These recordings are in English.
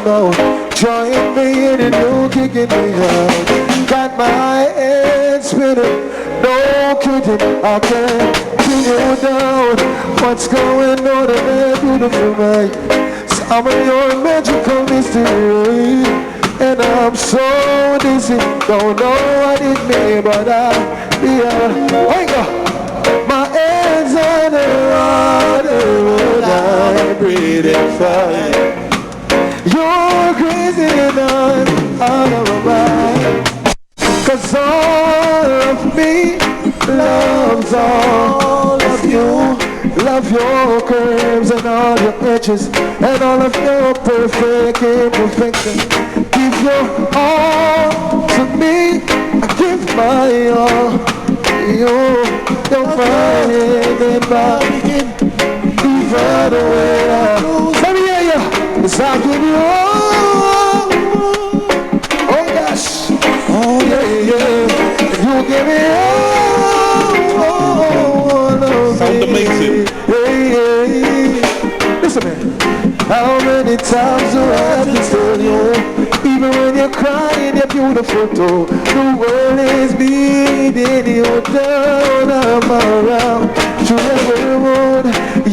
now. Join me in and you kicking me out. Got my head spinning, no kidding. I can't pin you down. What's going on in that beautiful night? Some of your magical mystery, and I'm so dizzy. Don't know what it means, but wake up. My hands on the water, I'm breathing fine. You're crazy and I'm out of my mind. 'Cause all of me loves all of you. Love your curves and all your edges and all of your perfect imperfection. Give your all to me. I give my all to you. You're fine in my even the way I lose. Let me hear you. 'Cause I give you all. Oh gosh. Oh yeah, yeah. And you give me all. Sound amazing. Listen, man. How many times do I have to tell you? Even when you're crying, you're beautiful too. The world is beating you down. I'm around through every road.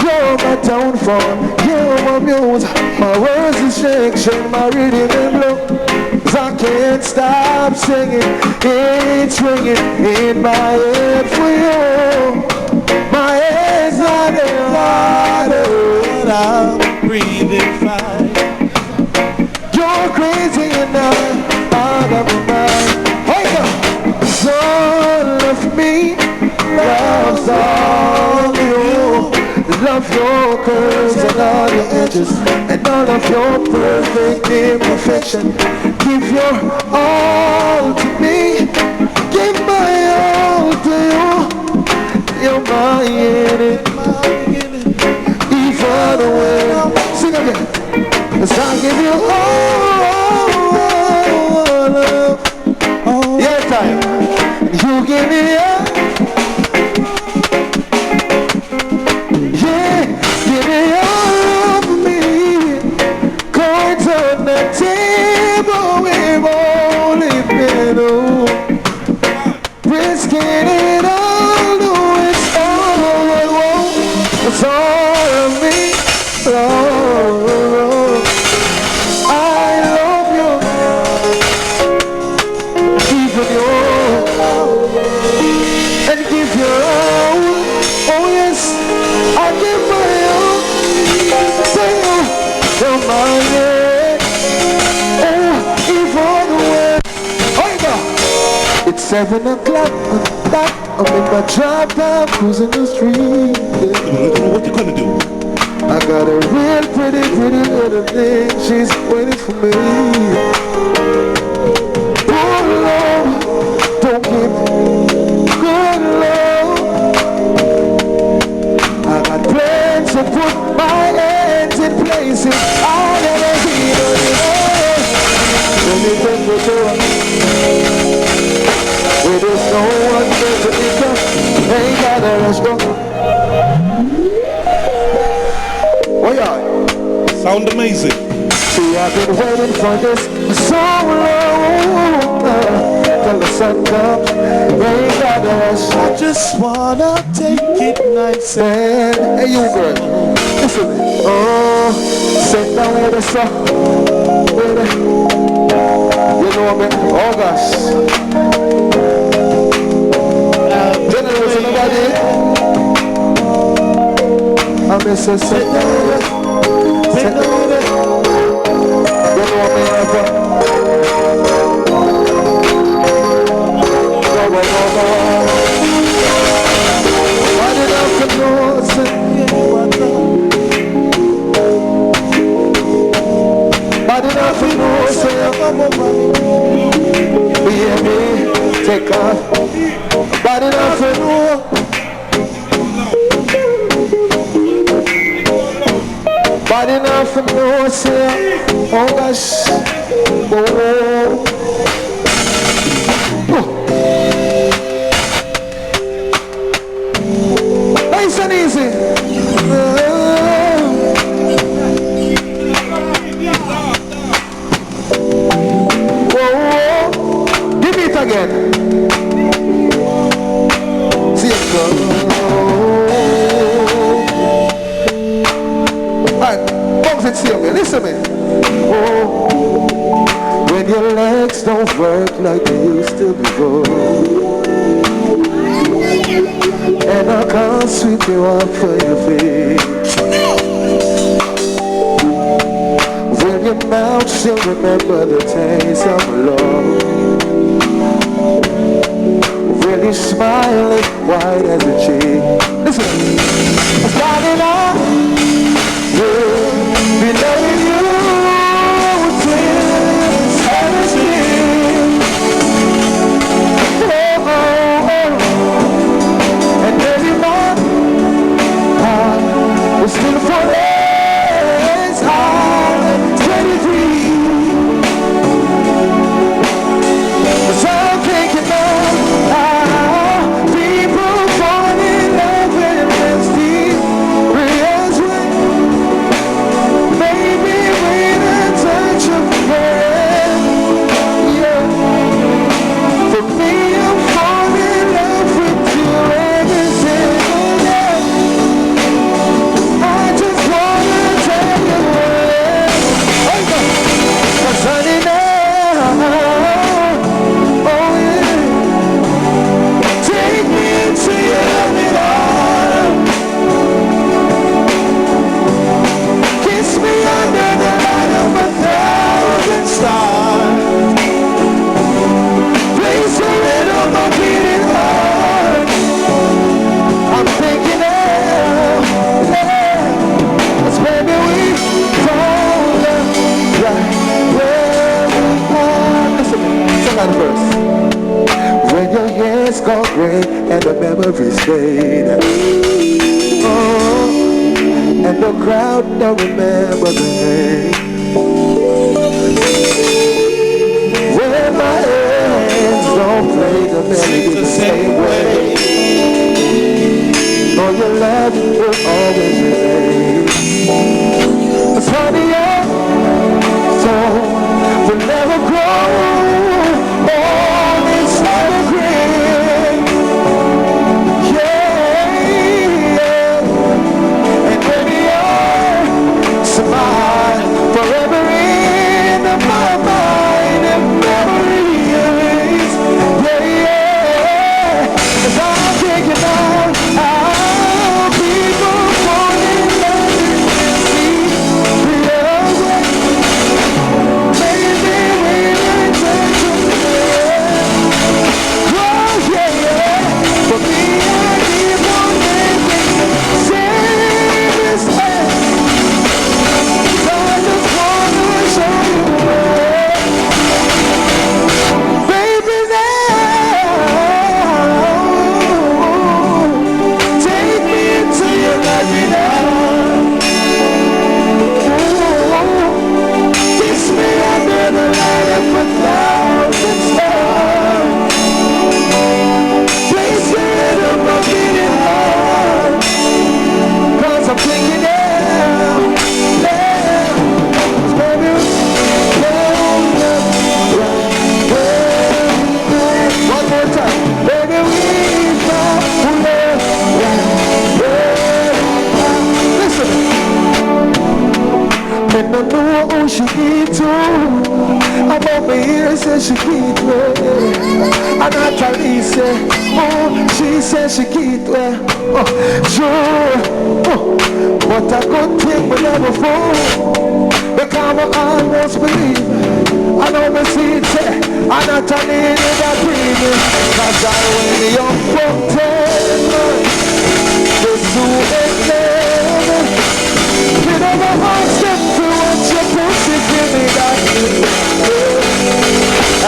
You're my downfall. You're my muse. My words distraction, my rhythm and blow. 'Cause I can't stop singing. It's ringing in my head for you. My head's on the water, and I'm breathing fine. You're crazy and I'm out of my mind. Wake up! All of me loves all you. Love your curves and all your edges and all of your perfect imperfection. Give your all to me. Give my all to you. You're my unit, even the way. Sing again. 'Cause I give you all. Yeah, time. You give me all. Yeah, give me all of me. Cards on the table, we've only been risking it all. It's all of me, oh, I love you, even you, and give your all, oh yes, I give my all, say you're mine, oh, even when, it's 7 o'clock, I'm in my drop top, cruising the street. What you gonna do? I got a real pretty little thing. She's waiting for me. Good love, don't give good love. I got plans to put my hands in places I never seen before. Anything we do, it is no one better than us. Ain't got a restaurant. Oh yeah. Sound amazing. See, I've been waiting for this for so long. Till the sun comes, ain't got a rush. I just wanna take it nice and hey you girl, listen. Oh, sit down with the sun, with it. You know me, oh gosh. Generous anybody? I miss a sit down with it. Sit down with it. You know me, ever. Why did I forget? Why did I forget? Be me, take off. Why did I forget? Why did I forget? Oh gosh, oh. Nice and easy. again. See it go. Alright, bounce it, see me, listen to me. Oh, when your legs don't work like they used to before, and I can't sweep you off of your feet. Will your mouth still remember the taste of love? Will you smile as white as a cheek? Listen, I'm starting off. We'll be loving you till 17. Oh, oh, oh. And every month, we're still for days. 23. So I'm thinking of how people fall in love with mysterious way. Maybe with a touch of hand. Yeah. For me, I'm falling in love with you every single day. I just wanna tell you what. Cause honey now, oh yeah, take me into your loving arms. Kiss me under the light of 1,000 stars. Place a ring on my beating heart. I'm thinking of, yeah, it's maybe we fall in right where we are. Listen, sing that verse. When your hair's gone gray and the memories fade, oh, and the crowd don't remember the name. When my hands don't play the melody the same way, oh, your love will always remain. It's honey, your soul will never grow. Oh, it's evergreen. Yeah, yeah. And baby, your smile forever in my mind and memories. Yeah, yeah. 'Cause I'm thinking of how people fall in love with mysterious way. Maybe we might take some time. Oh yeah, yeah. For me, I keep on thinking serious way. 'Cause I just wanna show you where. Baby, now take me into your loving arms. Kiss me under the light of 1,000 stars. Place it on my beating heart. 'Cause I'm thinking now, baby, one more time. Baby, we found love right where we are. Listen. Me no know who she get to. About me here say she get well. And Natalie say, oh, she say she get well. Oh, sure. Oh, but a good thing we never fall. Because I almost believe. I know me see it say, and Natalie never breathe. 'Cause I when you're from 10 this to it. You never ask them to watch your pussy, give me that.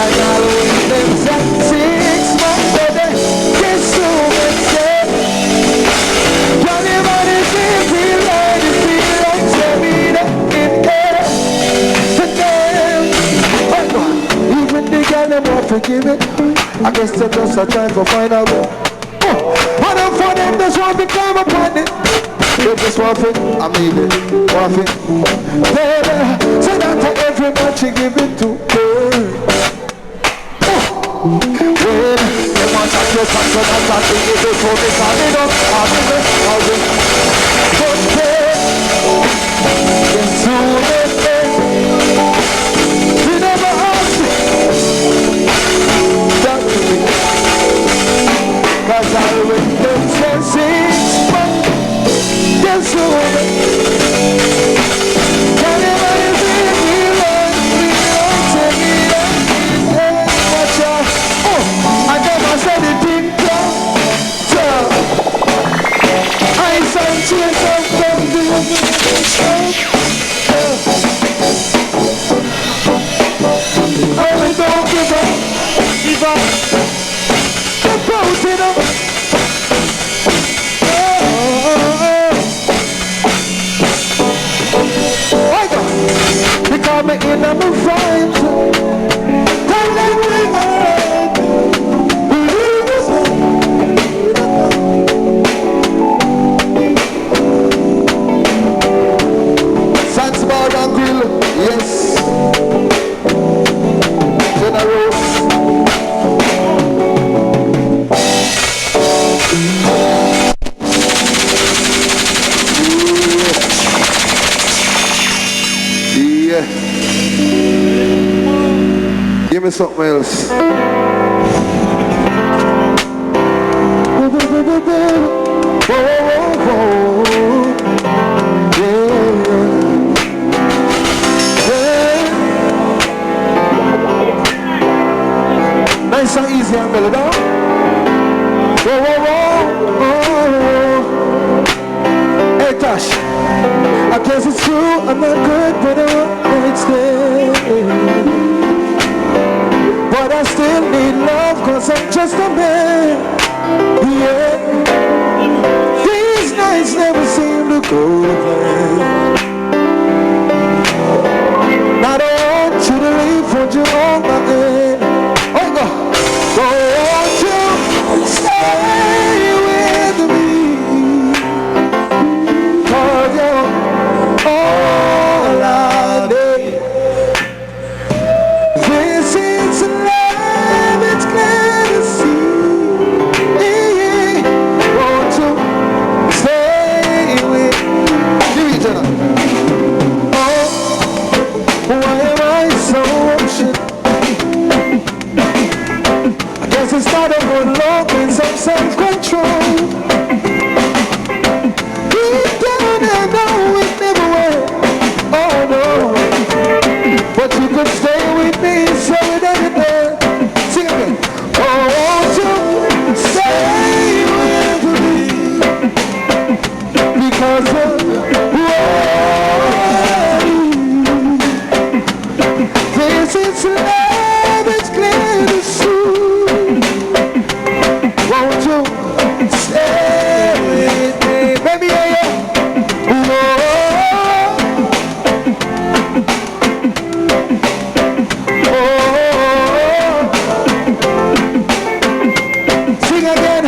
And I'll wait them 6 months, baby. Guess who it said? Everybody feel like it, feel like Samina in air. To them, oh, even the girl them won't forgive it. I guess they're just a time for find out. One of for them just want to come upon it. They just want it, I mean it, want it. Baby, so that to every man she give it to her. When they want to take control of that thing, if they told me solid up, I'll be there, I'll be there. But into the day, you never asked me that to me, 'cause I will them say 6 months, yes, over. I never said it didn't come. I said tears of them to I don't give up. Give up. Put it up. I go. They call me in on the vibes. SANDZ BETVJAMACIA, yes. Generous. Yeah. Give me something else. Nice and easy and mellow down. Whoa, whoa, whoa, whoa. Hey Tash, I guess it's true, I'm not good, but it's there. But I still need love, 'cause I'm just a man. Yeah. These nights never seem to go to plan. Now I don't want you to leave, want you on my end. Oh God. Won't you stay with me? 'Cause you're all I need. This is love, it's clear to see. Won't you stay with me? Give me each other. Oh, why am I so upset? It's not a good love, it's some self-control. Deep down I know it never will. Oh no. But you could stay with me, so it doesn't hurt. Sing again. Oh, won't you stay with me? Because of this is love, it's clear to see. Won't you stay with me? Baby, yeah, yeah. Oh. Sing again.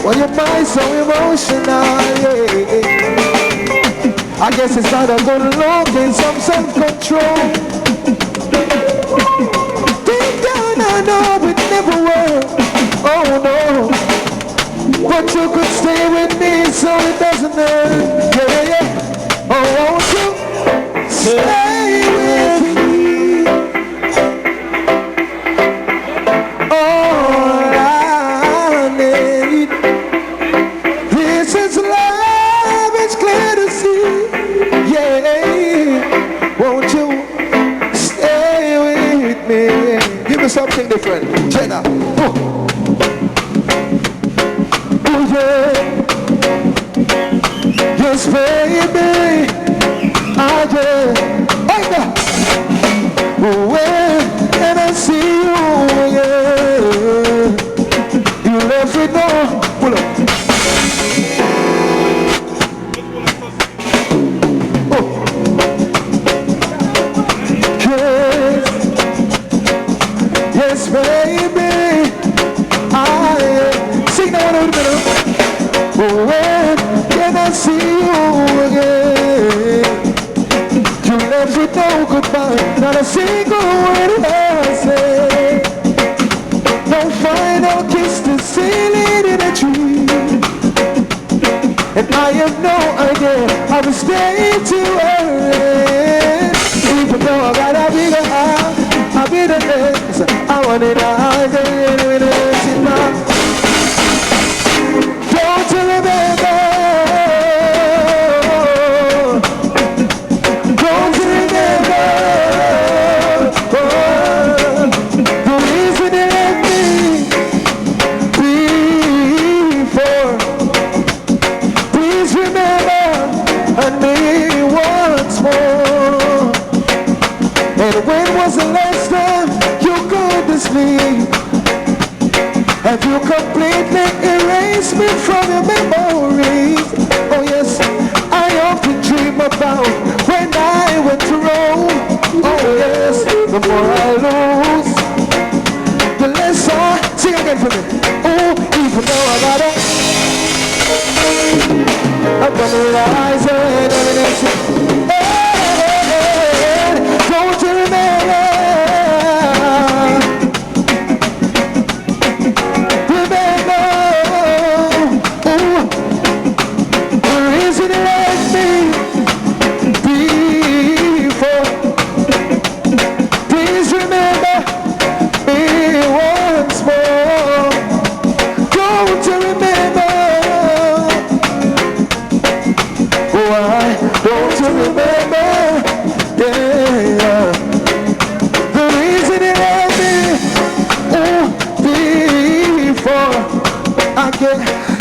Well, your mind's so emotional, yeah. I guess it's not a good look, it's some self-control. Deep down I know it never will. Oh no. But you could stay with me so it doesn't hurt. Yeah, yeah. Oh, won't you stay with me? All I need. This is love, it's clear to see. Yeah, won't you stay with me? Give me something different. Jenna. Oh. Oh yeah. Yes, baby. I just. Oh, when I see you, yeah. You left it now. Pull up. Yes, baby, I sailing in a dream, and I have no idea how to stay too early. Even though I got a bigger heart, a bigger head, I want it all. Don't you remember? Don't you remember? The reason you left me before. Please remember and me once more. And when was the last time you go to sleep? Have you completely erased me from your memories? Oh yes, I often dream about when I went to Rome. Oh yes, the more I lose, the less I sing again for me. Oh, even though I got I'm gonna rise and don't you remember?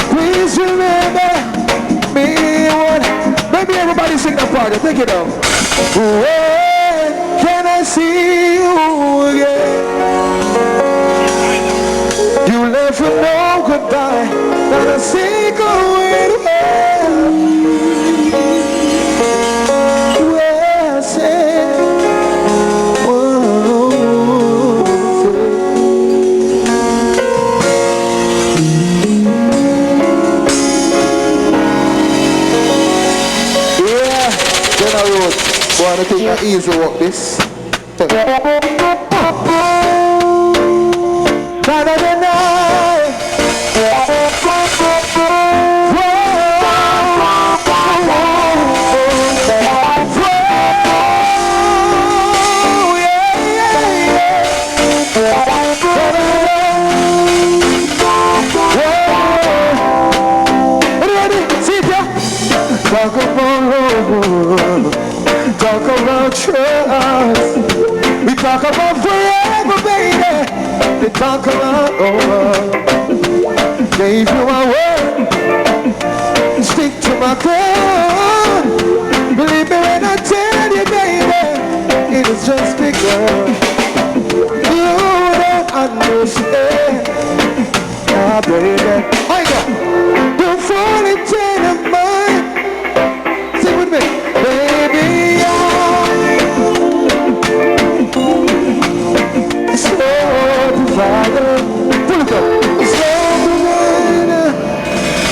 Please remember me. Maybe everybody sing that part. Take it out. When can I see you again? You left with no goodbye, not a single word of well said. I think I easy walk this. Talk about trust. We talk about forever, baby. They talk about over. Gave you my word. Stick to my gun. Believe me when I tell you, baby, it is just because you don't understand. Ah, baby, I go. Don't fall into the mind. Sing with me, baby.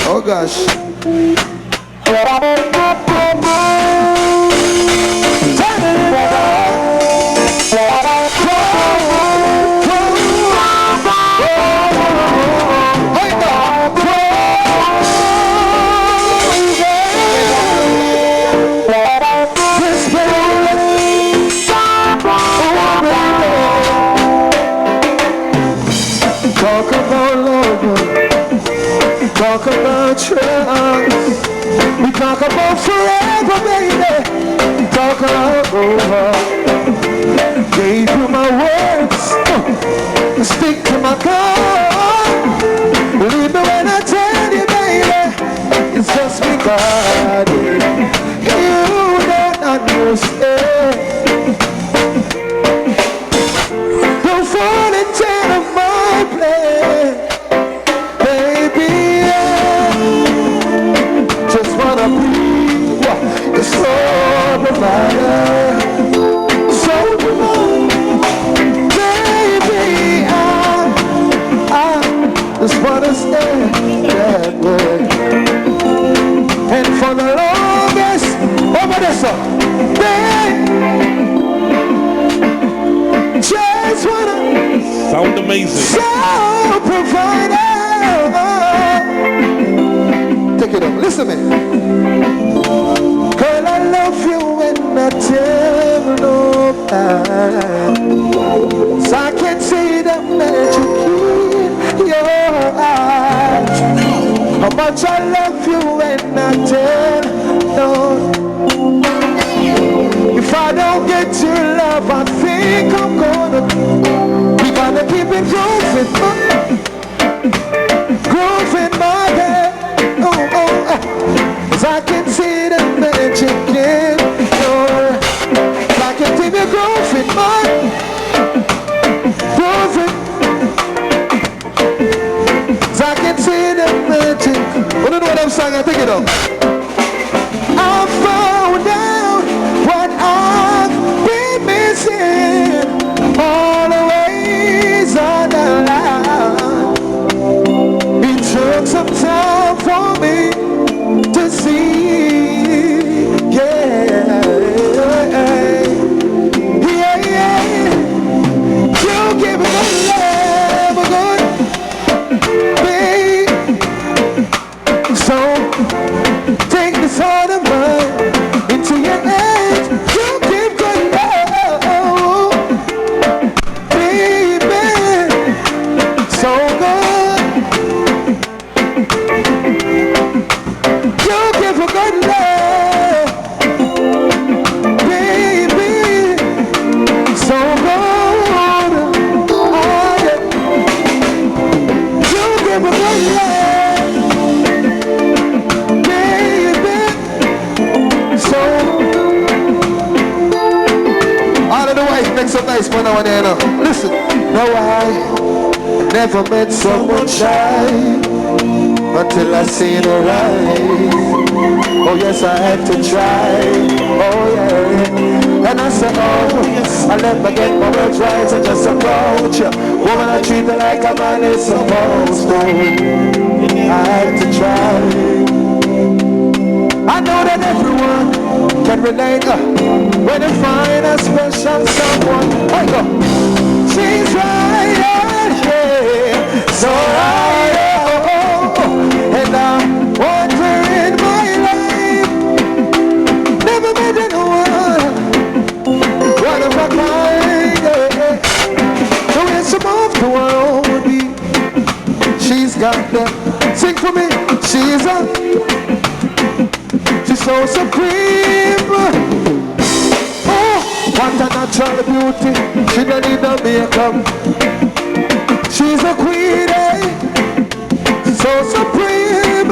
Oh gosh. Talk about love. Talk about trust. We talk about forever, baby. Talk about over. Gave you my words. Stick to my gun. Believe me when I tell you, baby, it's just because you don't understand. Don't fall into my plan. Just wanna stay that way. And for the longest, over this up, just wanna sound amazing. so provider. much I love you and I tell no. If I don't get your love, I think I'm gonna. We gotta keep it grooving, grooving my head. Oh, oh, 'cause I can see the magic in your. I can keep it grooving, man. Grooving. 'Cause I can see the magic. I don't know what I'm saying, I think it up. I found out what I've been missing all the ways on the line. It took some time for me to see, yeah, yeah, yeah. You give me the love, good, babe. So take this heart of mine into your hands. You give good love, baby, so good. You give a good love, baby, so good. Oh, yeah. You give a good love, baby, so. All of the wife make some nice fun over there now. Listen, no, I never met someone shy until I seen her eyes. Oh yes, I had to try. Oh yeah. And I said, oh yes, I never get my words right. I just approach you. Woman, I treat her like a man is supposed to. I had to try. I know that everyone can relate when they find a special someone. I go, she's right, yeah, so right, and I want her in my life. Never met anyone, one of a kind, yeah. The way she moves the world, she's got the, sing for me, she's so supreme. Oh, what a natural beauty. She don't need no makeup. She's a queen, eh? So supreme.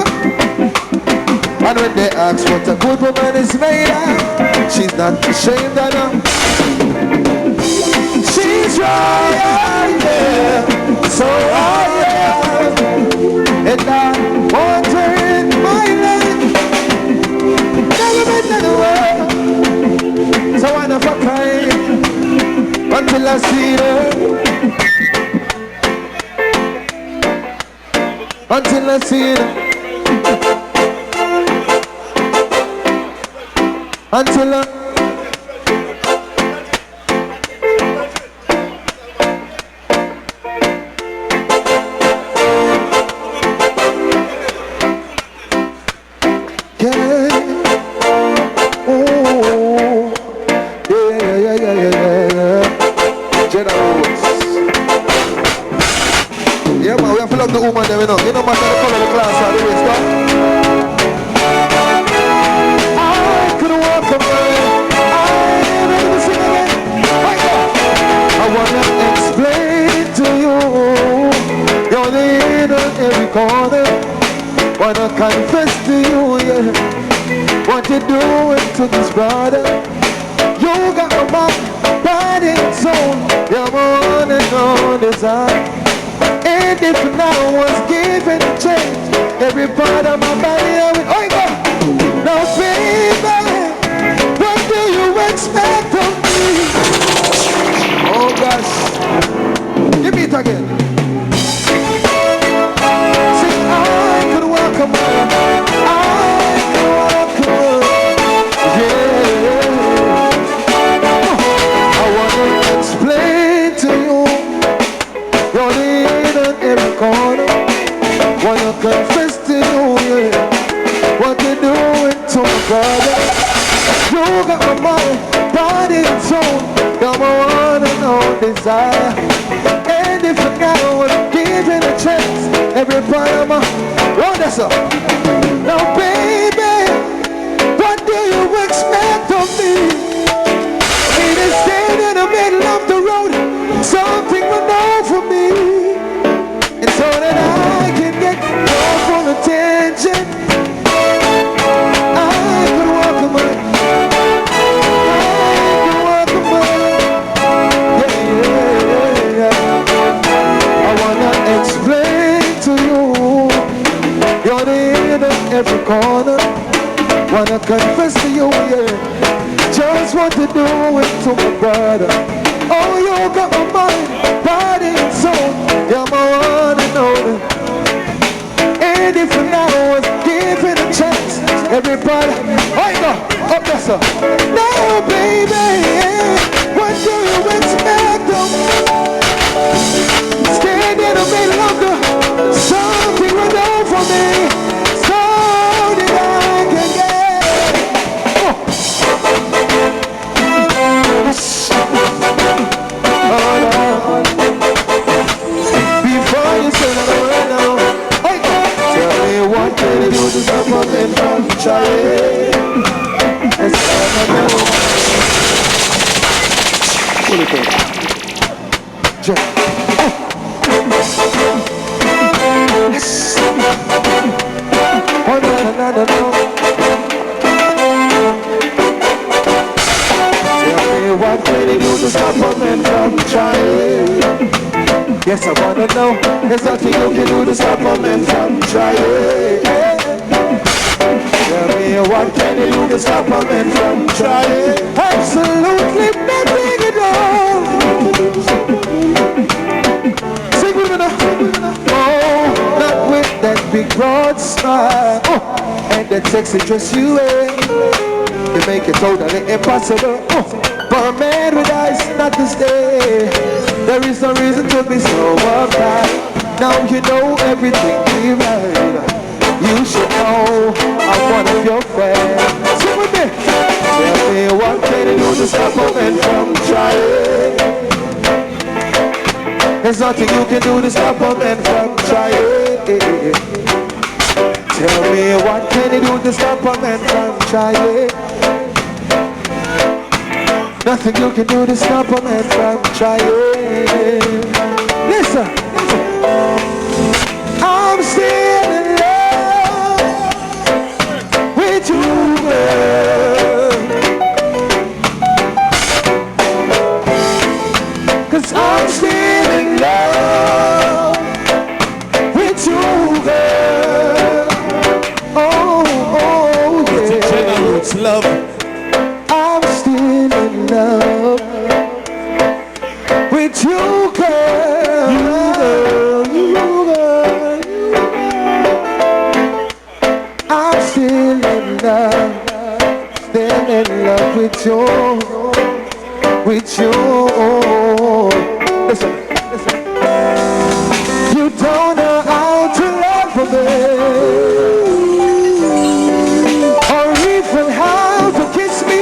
And when they ask what a good woman is made of, she's not ashamed of them. She's right, yeah, so right, yeah. And I want her in my life. So I never cry until I see her. Until I see her. Until I. Yeah, man, we have to love the woman there, you know. You know, matter the color of the class or the waist, I could walk a mile. I never sing again. I wanna explain to you, you're the in every corner. Wanna confess to you, yeah, what you're doing to this brother. You got my mind, body and soul. You're my one and only desire. And if now was given a chance, every part of my body I will, oh go. Now baby, what do you expect of me? Oh gosh, give me it again. See, I could walk a mile, I could walk a mile, yeah. I wanna explain to you, you're the every corner. Wanna confess to you, yeah, what you're doing to my brother. You got my mind, body and soul. You're my one and only desire. And if I was given a chance, every part of my Oh, that's up. Now, baby, what do you expect of me? It is dead in the middle of the road. Something will know for me. And so that I can get your full attention. I could walk a mile. Every corner, wanna confess to you, yeah. Just want to do it to my brother. Oh, you got my mind, body and soul. You're my one and only. And if now was given a chance, everybody, I go, up there, sir. Now, baby, what do you expect of me? Stand in the middle of the something will do for me. Yes, I wanna know. There's nothing you can do to stop a man from trying. Tell me what can you do to stop a man from trying? Absolutely nothing at all. Sing with me now. Oh, not with that big broad smile. Oh, and that sexy dress you wear. You make it totally impossible. Oh, for a man with eyes not to stay. There is no reason to be so uptight. Now you know everything be right. You should know I'm one of your friends. Sing with me. Tell me what can you do to stop a man from trying? There's nothing you can do to stop a man from trying. Tell me what can you do to stop a man from trying? Nothing you can do to stop a man from trying. Listen, I'm still in love with you, girl. 'Cause I'm still in love with you, girl. Oh, yeah. Jenna Roots love. I'm still in love with you, girl. You girl. I'm still in love with you, with you. Listen, listen. You don't know how to love me, or even how to kiss me.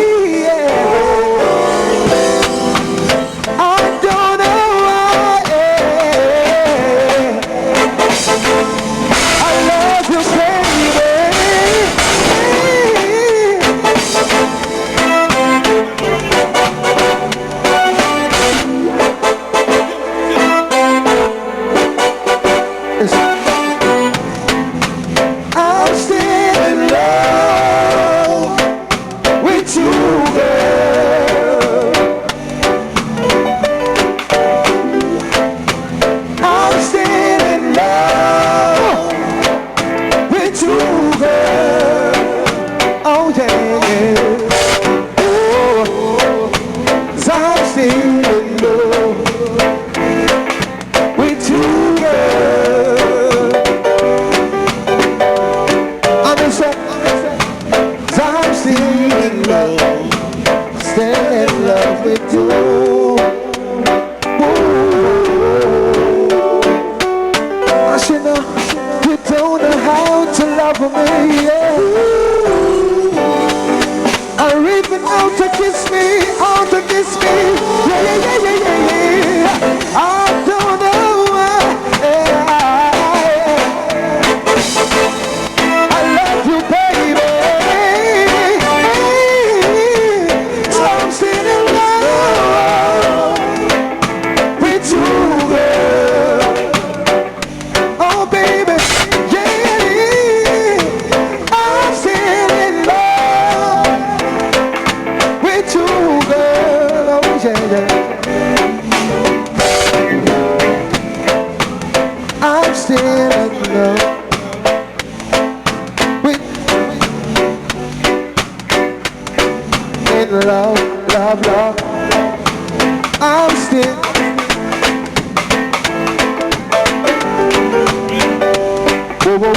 I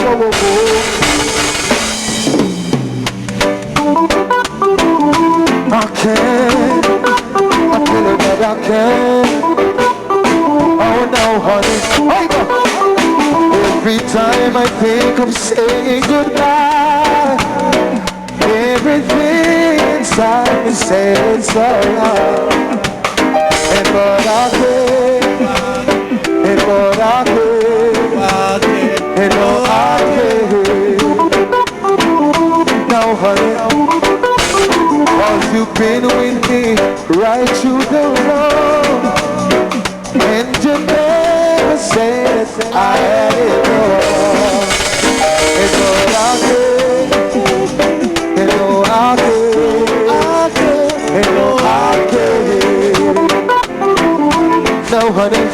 can't, I feel it that I can't. Oh no, honey, every time I think of saying goodbye, everything inside me says so. And but I can't, and but I can't, and no I can't. No, honey. Cause you've been with me right through the road, and you never said I had it all. And Lord, I can, and Lord, I can, and Lord, I can. No, honey,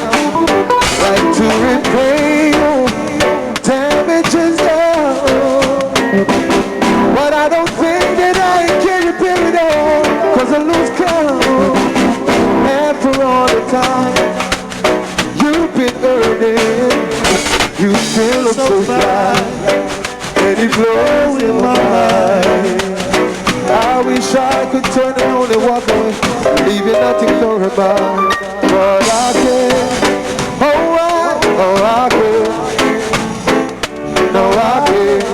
like to repay you damages down, but I don't think that I can repay it all, cause I lose count. And for all the time you've been earning, you still look so fine, and it blows in my mind. I wish I could turn around and walk away, leaving nothing to remind, but I can't. Oh, I can't. No, I can't.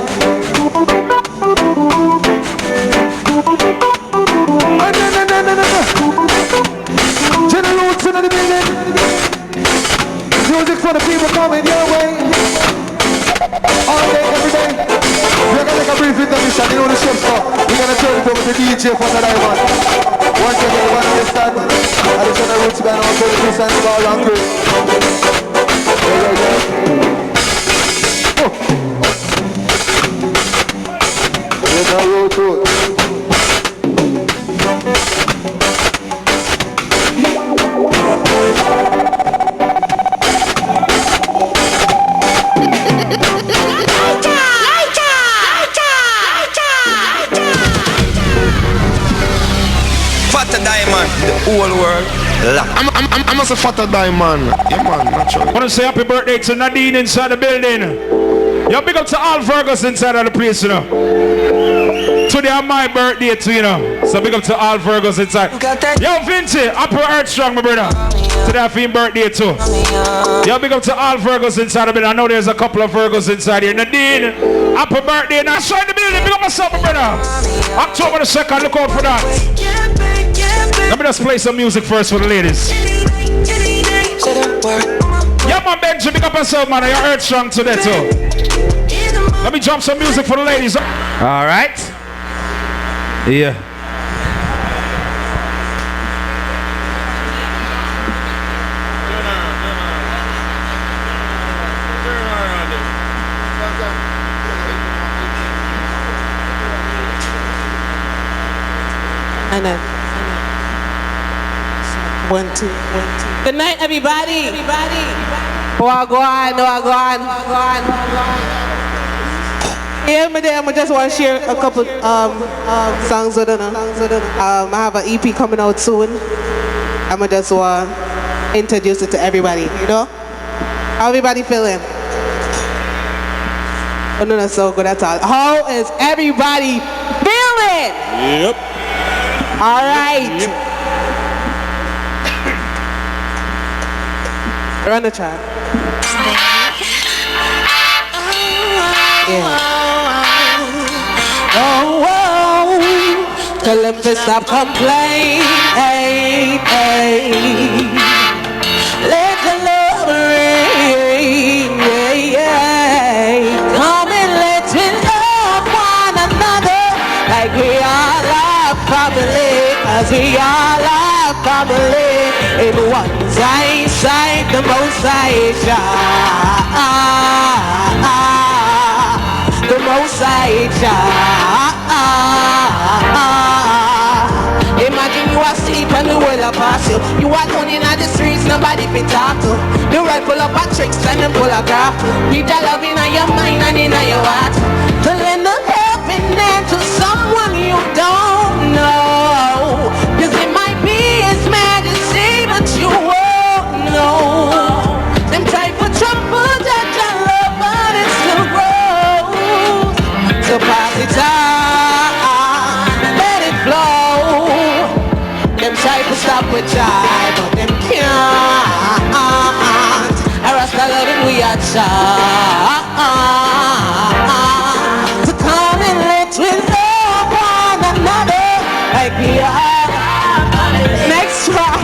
Generals in the building. Music for the people coming your way. All day, every day. We're gonna take a brief intermission. You know the ship's up. We're gonna turn it over to DJ for the diamond. Once again, you understand? Additional roots band on 30% of all hungry. There's no road to it. Fatter diamond, the whole world. I'm a fatter diamond. Yeah, man, naturally. I want to say happy birthday to Nadine inside the building. Yo, big up to all Fergus inside of the place, you know. Today my birthday too, you know. So big up to all Fergus inside. Yo, Vinci, happy Earth Strong, my brother. Today I feel birthday too. Yo, big up to all Fergus inside the building. I know there's a couple of Fergus inside here. Nadine, happy birthday. Now show the building. Big up myself, my brother. October the 2nd, look out for that. Let me just play some music first for the ladies. Yeah, man, Benji, big up yourself, man. You're Earth Strong today too. Let me drop some music for the ladies. All right. Yeah. And then 1, 2, 1, 2. Good night, everybody. Oh, I go on. Yeah, I just want to share a couple songs with them. I have an EP coming out soon. I just want to introduce it to everybody, you know? How everybody feeling? Oh, no, that's so good, that's all. How is everybody feeling? Yep. All right. Yep. Run the track. Yeah. Oh, tell them to stop complaining. Let the love rain. Come and let's love one another like we all love family, 'cause we all love family. In one side, the most side, the most side. Imagine you are asleep and the world will pass you. You are down in the streets, nobody can talk to. The right full of tricks and the full of graph. Keep that love in your mind and in your heart. To lend a helping hand to someone you don't know. 'Cause it might be his majesty, but you won't know. Them try for trouble that your love, but it's still grow. Jah, to come and let we love one another like we are. Next try.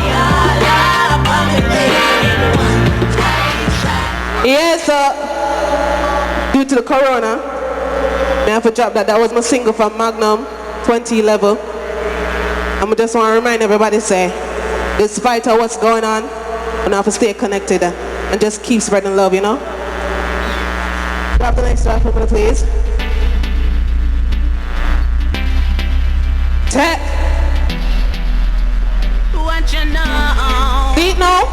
Yes, due to the corona, I have to drop that. That was my single from Magnum 2011. I just want to remind everybody, say, despite of what's going on, we have to stay connected and just keep spreading love, you know? Drop the next track for me, please. Tech. What you know? Beat now?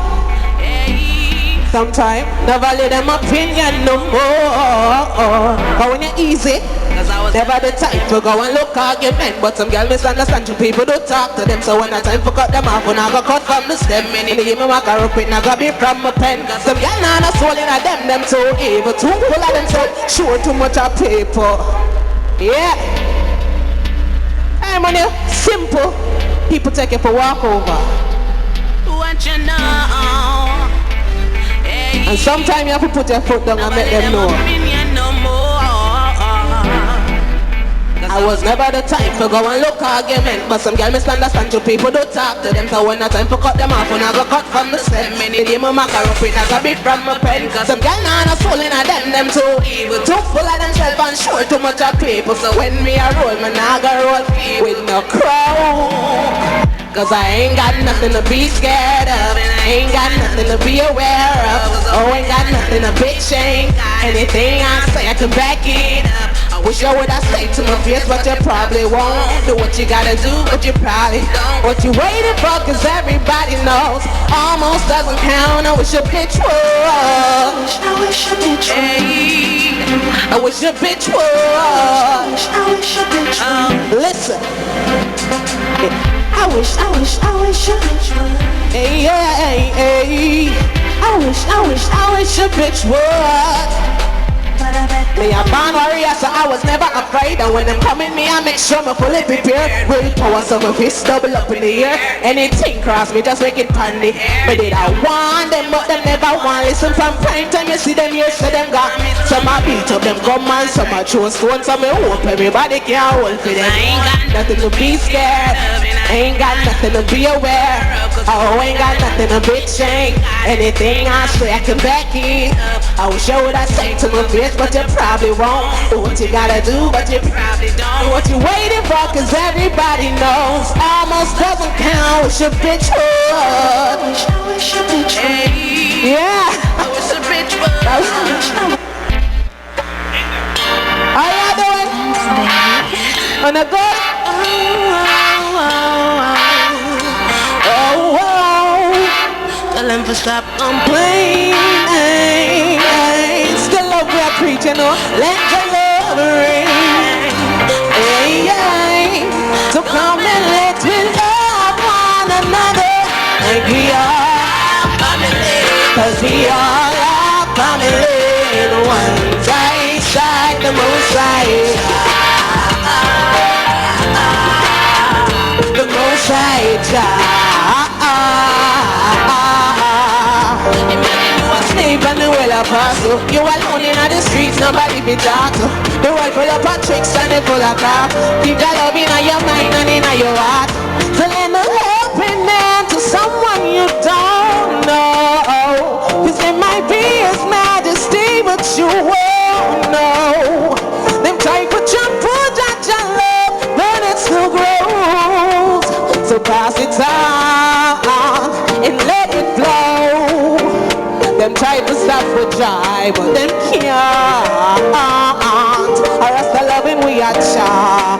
Sometime, never let them opinion no more. But when you're easy, never the time to go and look argument. But some girls misunderstand you, people don't talk to them. So when I time for cut them off, when I go cut from the stem, many give me my car up it, now go be from my pen. Some girls not a soul in a them too evil, too full of themselves, sure too much of people. Yeah. Hey money, simple. People take it for walkover. What you know? And sometimes you have to put your foot down and make them know. I was never the type to go and look argument, but some girls misunderstand you, people don't talk to them. So when I time to cut them off, when I go cut from the stem, many give me my car up it, I go bit from my pen. Cause some girls not a soul in a them too evil, too full of themselves and sure too much of people. So when me a roll, man I go roll with no crowd. Cause I ain't got nothing to be scared of, and I ain't got nothing to be aware of. Oh, ain't got nothing to bitch, ain't anything I say I can back it up. I wish I would have say to my face, but you probably won't. Do what you gotta do, but you probably don't. What you waiting for, cause everybody knows almost doesn't count. I wish a bitch would. I wish a bitch would. I wish a bitch would. I wish a bitch would. Listen. I wish a bitch would. Hey, hey, hey. I wish a bitch would. But I bet Me a born warrior, so I was never afraid. And when them come in me, I make sure me fully prepared. Willpower, so my fist double up in the air. Anything cross me, just make it pandy. Me did I want them, but them never want. Listen from prime time, you see them here, so them got me. Some I beat up them gun man, some I throw stone, some I hope everybody can hold for them. I ain't got Nothing to be scared, ain't got nothing to be aware. Oh, ain't got nothing to bitch, ain't anything I say I can back it up. I wish I would have said to my face, but you probably won't. Do what you gotta do, but you probably don't. What you waiting for, cause everybody knows almost doesn't count. Wish a bitch would. I wish a bitch would. Yeah. I wish a bitch would. How you doing? On a good? Tell them to stop Complaining. Still love we are preaching, no? Let the love ring. Hey, hey. So come and let me love one another like we are family. Cause we all are family. The one side, the most side. The most side, sleep and the well of hustle. You alone in the streets, nobody be talk to. The world full of tricks and it full of crap. Keep that love in your mind and in your heart. To lend a helping hand to someone you don't know. Cause they might be His Majesty, but you won't know. Them try to jump for that your love, but it still grows. So pass it on and let it flow. Them try to stop for joy, but them can't. Or else the loving we are cha.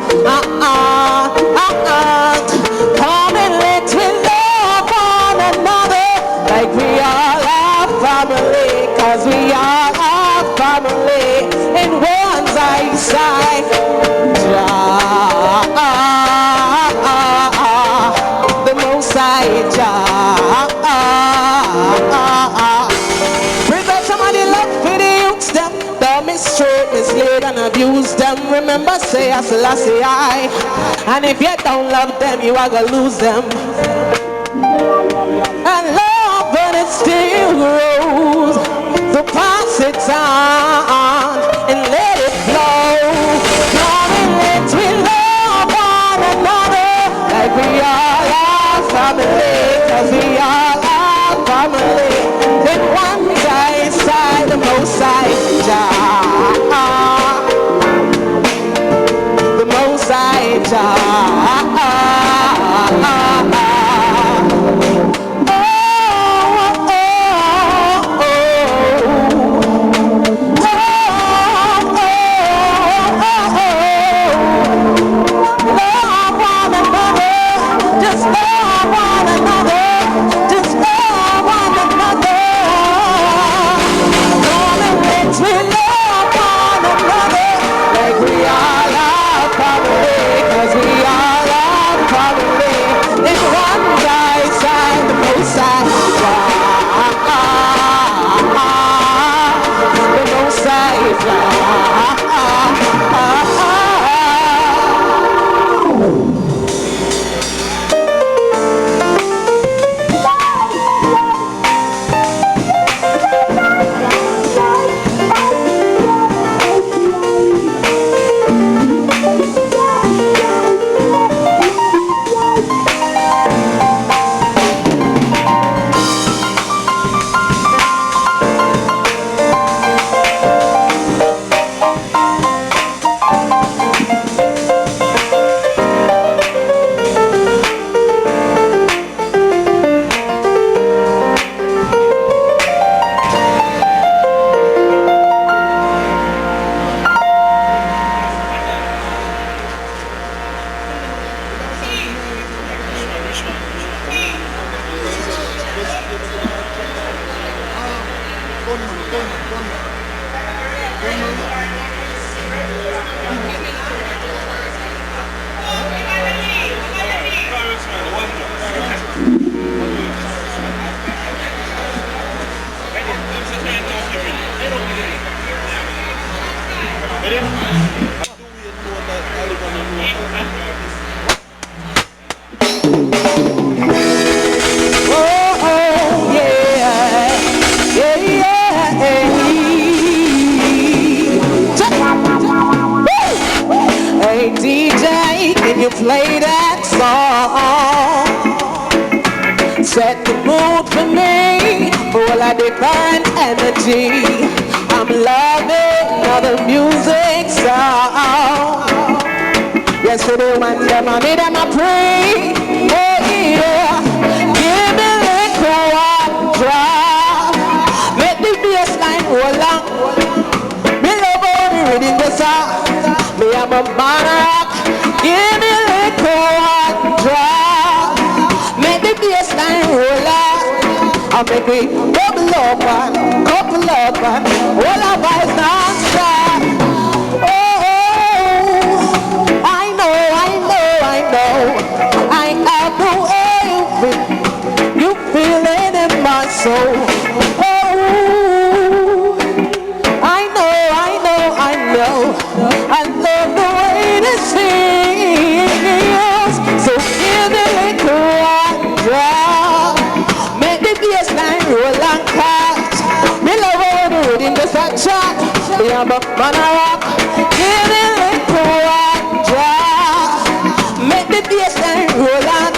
Come and let me love one another like we all are family. Cause we all are family in one side. The most side, mistreat, mislead and abuse them. Remember say I Selassie I. And if you don't love them, you are gonna lose them. And love, but it still grows. So pass it sound and let it flow. Come and let's we love one another like we all are family, 'cause we all are family. Then one side, the most side, the most side, play that song. Set the mood for me, full of divine energy. I'm loving all the music sound. Yes, for the one them I need them I pray. Oh yeah, give me little one drop. Make the bass line roll on. Me love all the rhythm the song. Me I'm a man rock. Give me little one drop. Make the bass line roll on. I make me double up and couple up and all our vibes non-stop. I know, I have the way you feel it in my soul. Oh, I know, I love the way this feels. So give the little one drop, make the bass line roll and catch. Me love all the rhythm just a chat. Me am a man a rock. Give the little one drop, make the bass line roll and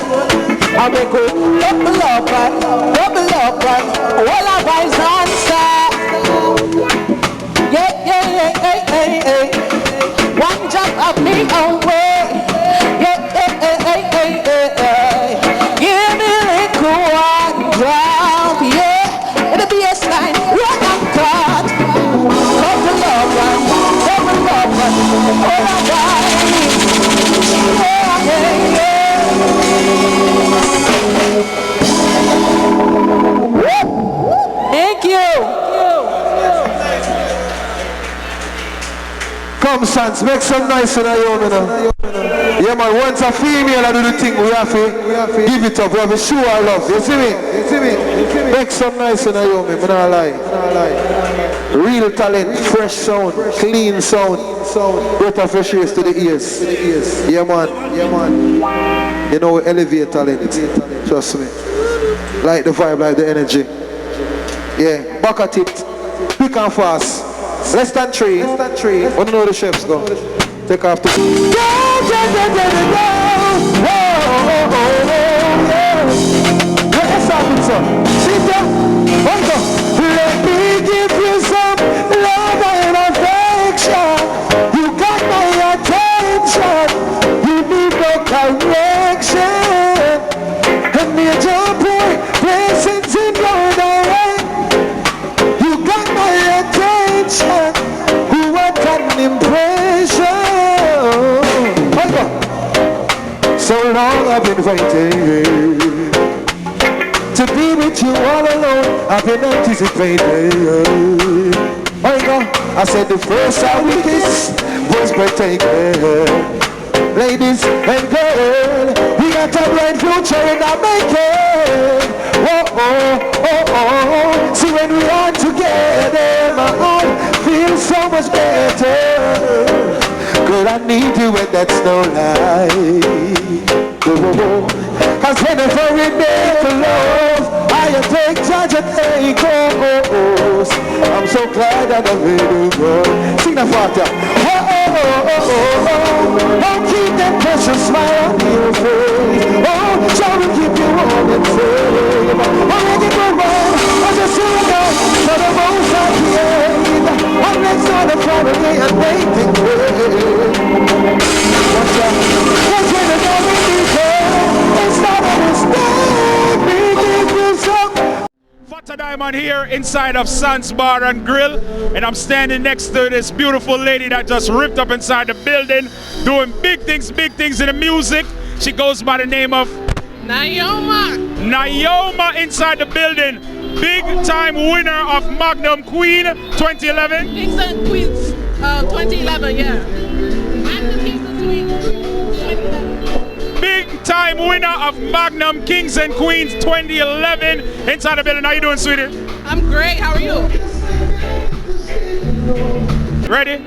I make it double up and all our vibes non-stop. Yeah. One jump of me away. Yeah. Give me a little one drop. Yeah, it'll be a slide. Roll and cut. Double up and all our vibes. Yeah. Thank you. Come, SANDZ, make some noise in your home, you know. Yeah, man, once a female I do the thing, we have to give it up. We have to show our love. You see me? Make some noise in your home, I'm not lie. Real talent, fresh sound, clean sound, breath of fresh air to the ears. Yeah, man. You know, we elevate talent. Trust me. Like the vibe, like the energy. Yeah, back at it. Quick and fast. Less than three. Want to know the chefs go? Take off the. Go. Where's that, sir? Sit down. Let me give you some love and affection. You got my attention. You need no correction. And major blessings in your direct. You got my attention. What an impression. So long I've been waiting to be with you all alone. I've been anticipating. I said the first time we kissed was breathtaking. Ladies and girls, we got a bright future in our making. See when we are together, my heart feels so much better. Girl, I need you and that's no lie. Cause whenever we make love, I take charge and take goes. I'm so glad that I made you go. Sing that factor. Oh, keep that precious smile on your face. Oh, shall we keep you warm and safe? Oh, make it go wrong. I just see you go for the most I create. I'm next on the Friday and waiting for watch out. What's when the dog in the it's not a mistake. We give you some. Fata Diamond here inside of SANDZ Bar and Grill, and I'm standing next to this beautiful lady that just ripped up inside the building, doing big things in the music. She goes by the name of Naoma. Naoma inside the building. Big time winner of Magnum Queen 2011. Kings and Queens 2011, yeah. And the Kings and Queens 2011. Big time winner of Magnum Kings and Queens 2011 inside the building. How you doing, sweetie? I'm great. How are you? Ready?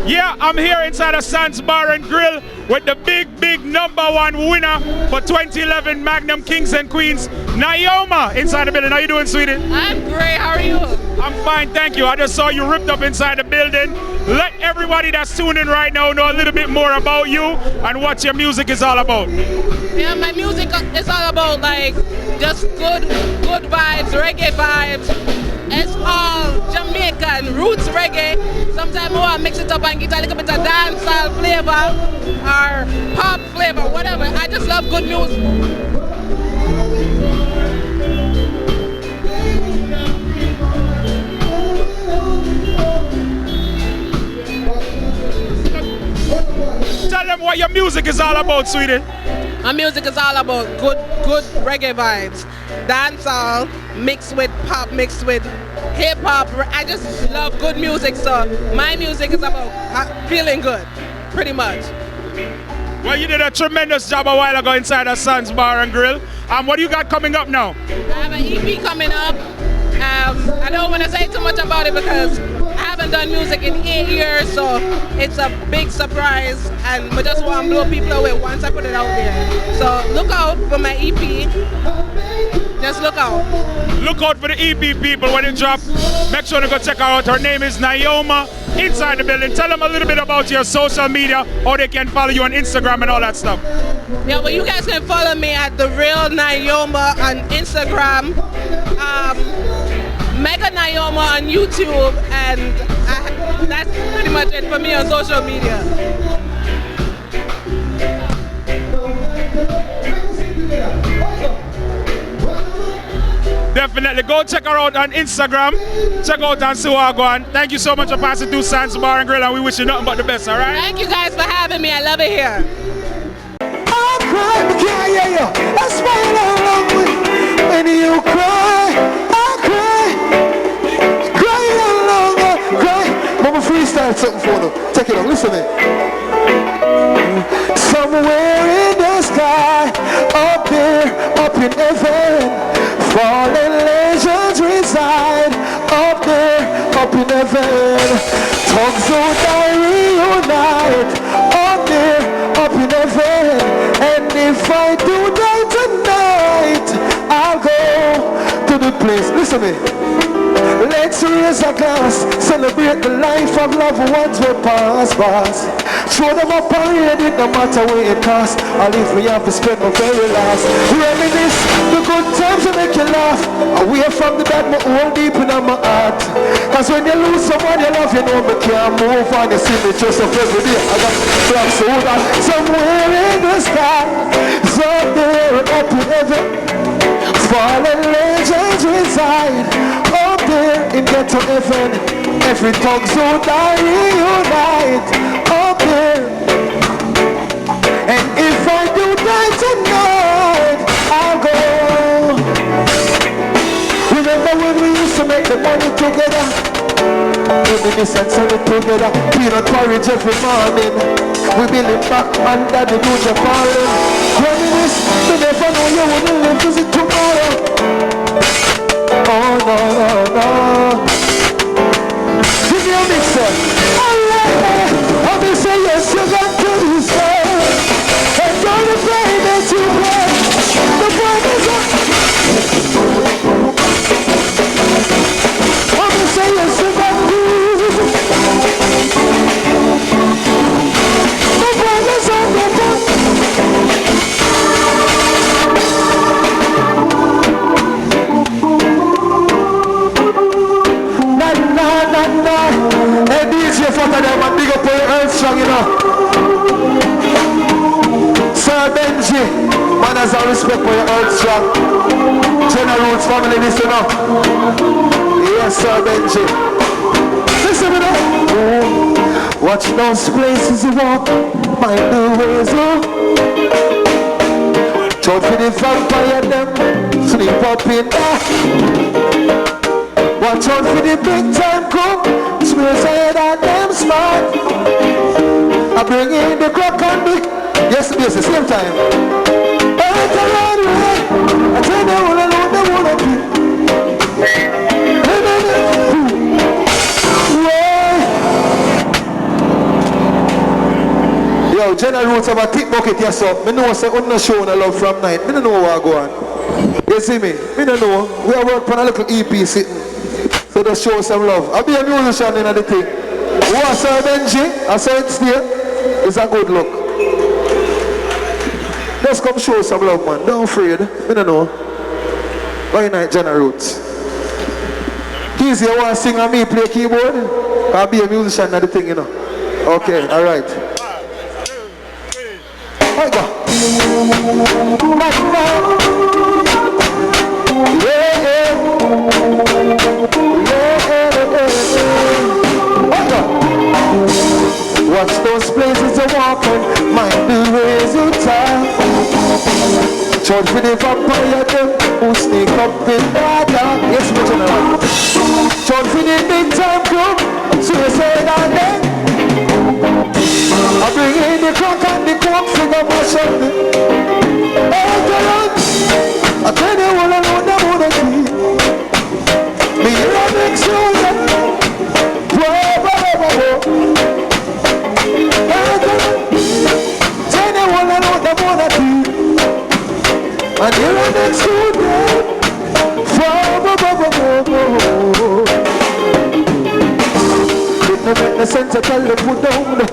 Yeah, I'm here inside of SANDZ Bar and Grill with the big #1 winner for 2011 Magnum Kings and Queens, Naoma, inside the building. How you doing, sweetie? I'm great. How are you? I'm fine, thank you. I just saw you ripped up inside the building. Let everybody that's tuning in right now know a little bit more about you and what your music is all about. Yeah, my music is all about like just good vibes, reggae vibes. It's all Jamaican roots reggae. Sometimes I want to mix it up and get a little bit of dancehall flavor or pop flavor, whatever. I just love good music. Tell them what your music is all about, sweetie. My music is all about good reggae vibes. Dancehall mixed with pop, mixed with hip hop. I just love good music, so my music is about feeling good, pretty much. Well, you did a tremendous job a while ago inside of SANDZ Bar and Grill. What do you got coming up now? I have an EP coming up. I don't want to say too much about it because I haven't done music in 8 years, so it's a big surprise, and I just want to blow people away once I put it out there. So look out for my EP. Just look out. Look out for the EP, people, when it drops. Make sure to go check her out. Her name is Naoma inside the building. Tell them a little bit about your social media, how they can follow you on Instagram and all that stuff. Yeah, well, you guys can follow me at The Real Naoma on Instagram, Mega Naoma on YouTube, and that's pretty much it for me on social media. Definitely go check her out on Instagram. Check out and see what go on. Thank you so much for passing through SANDZ Bar and Grill, and we wish you nothing but the best, all right? Thank you guys for having me. I love it here. I cry, I can't hear you. I smile along with when you cry. I cry along, I cry. Mama freestyle something for them. Take it on, listen to it. Somewhere in the sky, up there, up in heaven, fallen legends reside. Up there, up in heaven, tongues of reunite. Up there, up in heaven, and if I do die tonight, I'll go to the place. Listen to me. raise a glass, celebrate the life of loved ones we pass. Show them a parade, it no matter what it costs. I'll if we have to spend my very last. Reminisce the good times to make you laugh. Away from the bad, my own deep in my heart. Cause when you lose someone you love, you know me can't move on. You see me just up every day. I got black soda somewhere in the sky. So there up in heaven, fallen legends reside. Up there in ghetto heaven, every tongue so die reunite. Up there, and if I do die tonight, I'll go. Remember when we used to make the money together? Reminisce and sell it together. Peanut porridge every morning. We build it back under the blue falling. Reminisce, we never know you wouldn't live to see tomorrow. Oh no, no, no. Give me a mixer. I'll be saying yes, you got to be sad. And don't afraid that you play. The problem is up. I'll be saying yes, you got to. The problem is up. Hey DJ Fatter them and big up for your earth strong, you know. Sir Benji, man has a respect for your earth strong. General Roots family, this you know. Yes, Sir Benji. Listen to that. Watch those places you walk, mind the ways you. Don't for the vampire them, sleep up in there. Watch out for the big time cook, swear say that them smart. I bring in the clock and the, yes, the same time. Right around the way, I tell them all alone they wanna be. Yo, General Roots have a thick bucket here, so I know say on the show and I love from night. I don't know what go on. You see me? I don't know. We are working on a little EP sitting. So just show some love. I'll be a musician in the thing. Who I saw Benji, I saw it still. It's a good look. Just come show some love, man. Don't afraid. I don't know. Why not General Roots? Easy, you want to sing and me play keyboard? I'll be a musician in the thing, you know. Okay, alright. Here go. Watch those places you walk on, mind the ways you talk. Judge for the vampire them who sneak up in the dark. Yes, my general. Judge for the big time crew, suicide on them. I bring in the clock and the coke figure mash up me. Hey, girl, I tell you all I know them wanna see. Me in a big shoulder. Whoa, whoa, whoa, whoa. Hey, girl, tell you all I know them wanna see. And you're a big shoulder. Whoa, whoa, whoa, whoa, whoa. It no make no sense to tell you put down.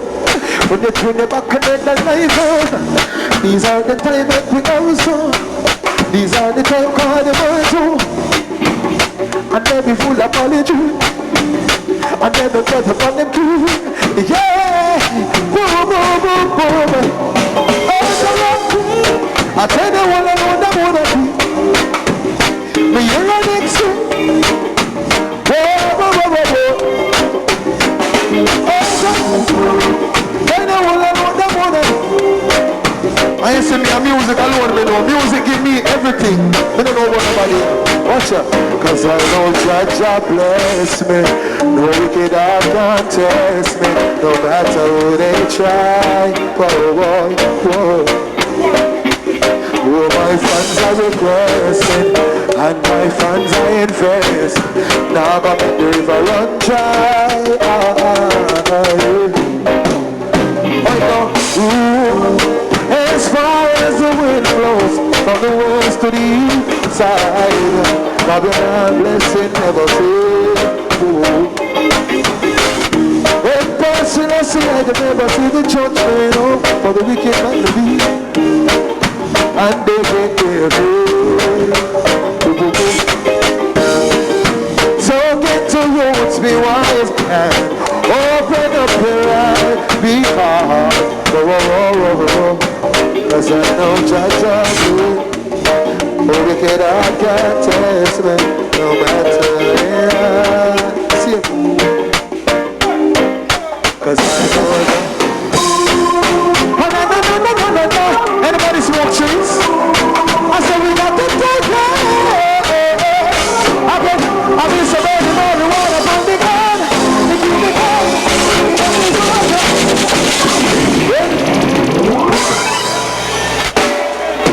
When you turn your back and then the life on. These are the time that we also. These are the time called the virtue. And they be full of apology. And they be cut upon them too. Yeah! Boom, boom, boom, boom. Oh, so I tell you all I know that wanna be. Me you're a next to. Whoa, whoa, whoa, whoa, whoa. Oh, so I ain't see me a music alone, me know. Music give me everything. Me don't know about nobody. Watch out. Cause I know Jah bless me. No wicked heart can't test me. No matter who they try. Whoa, whoa, whoa. Oh, my fans are requesting. And my fans are invest. Now I'm gonna make the river run dry. As far as the wind blows from the west to the east side, Babylon blessing never fail. See, I never see the judgment for the wicked and the weak, and they get their way. So get to roots, be wise, and open up your eyes, be hard. Cause I know Jaja good. Oh, wicked heart can't test me, no matter. See it. Cause I know that. No. Anybody smoke trees? I said we got the take I've been surveying all the water from the gun.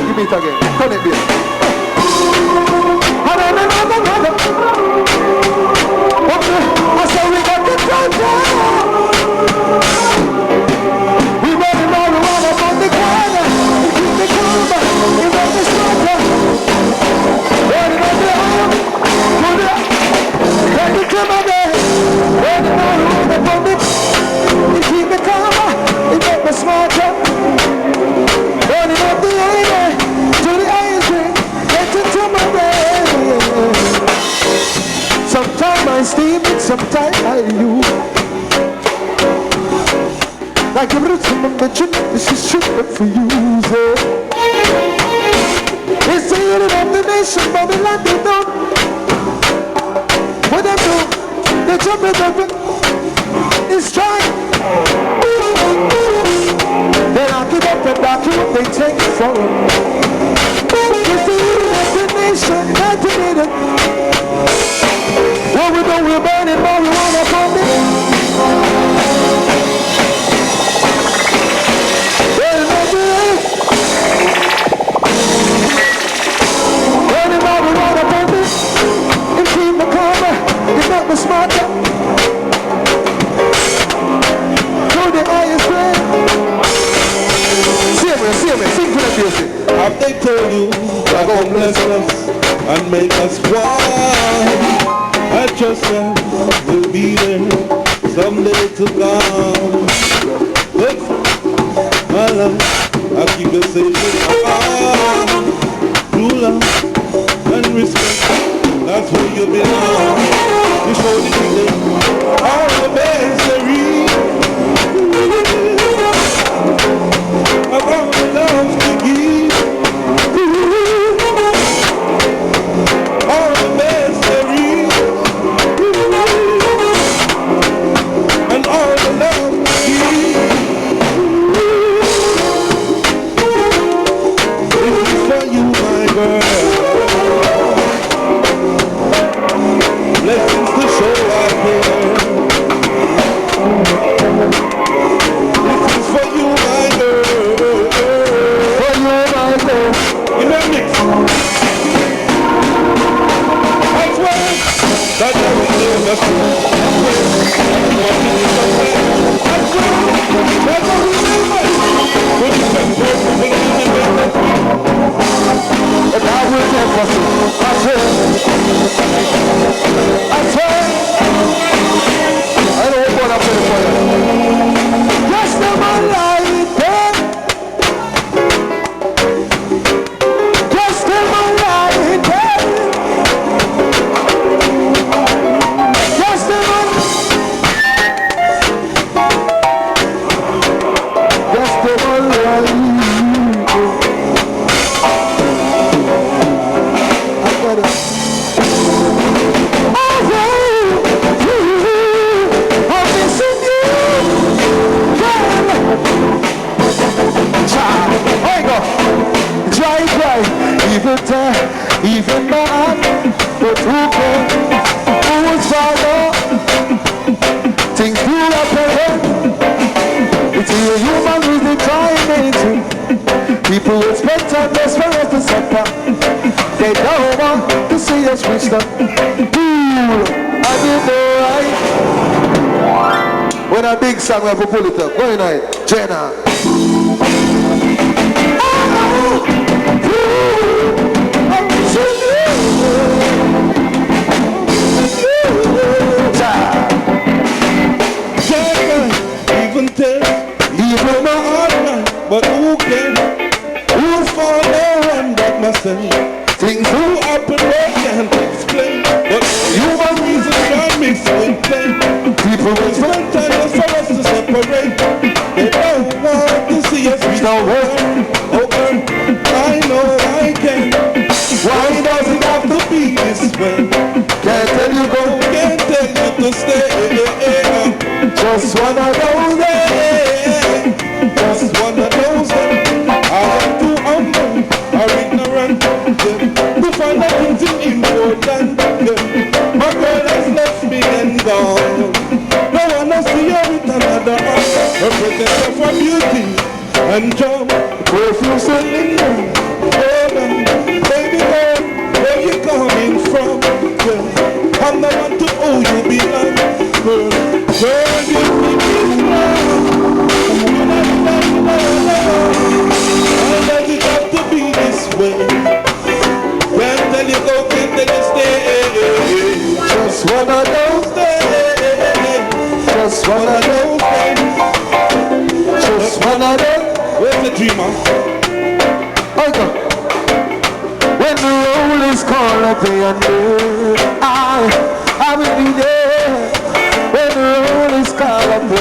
Give me it again. Turn it, baby. I said we got the take we running all around up on the corner. Keep the cover, we run the smoker. Running on the arm, take it to my bed. Running all around up on the we keep the cover, we make the smoker. Running up the air, to the ice cream, take it to my bed. Sometimes I steam it, sometimes I use. Like a rhythm of the gym, this is sugar for you, it's the unit of the nation, Babylon, they don't. What they do, they jump it up, it's trying. They lock it up and lock it up, they take it from them. It's the unit of the nation, not to need it. What we do, we're burning marijuana from it. Smarter through the highest way. See me, sing for the music. Have they told you that God bless us and make us one? I trust that we'll be there someday to come. Look, my love, I'll keep you safe in my heart. True love and respect, that's where you belong. You show the kingdom all the misery of all the love to give, all the misery and all the love to give. This is for you, my girl. Blessings to show out there. This is for you, my girl. For you, my girl. In the mix. I swear that I will never see. I swear that I will never put you back for and I will never see. I swear. I don't want to play for you. Just the man like that. Just the man like that. Just the man. Just the man like that. I got it. Even man, but who can, who is father, things do happen. It's a human with the trying nature. People expect and best for us to suffer. They don't want to see us reach up. I did the right. When a big song we have to pull it up. Go night, GENNA. even but who can? Who's for no one but myself? Things who happen I can't explain, but human reason drive me so insane. People will spend time for us to separate. They don't want to see us reach no way. Oh girl, I know I can. Why does it have to be this way? Can't tell you go, can't tell you to stay. Just one of those days. Just one of those days. I am too humble or ignorant, to find out things important. My girl has left me and gone. No one has see her with another arm. Represent her for beauty and charm. Perfume so linger. Hold on, baby girl, where you coming from? Girl, I'm the one to who you belong. Girl, you make me strong. Why does it have to be this way? Can't tell you go, can't tell you stay. Just one of those days. Just one of those days. Just one of them. Where's the dreamer? Okay. When the roll is called up and I will be there. When the roll is called up and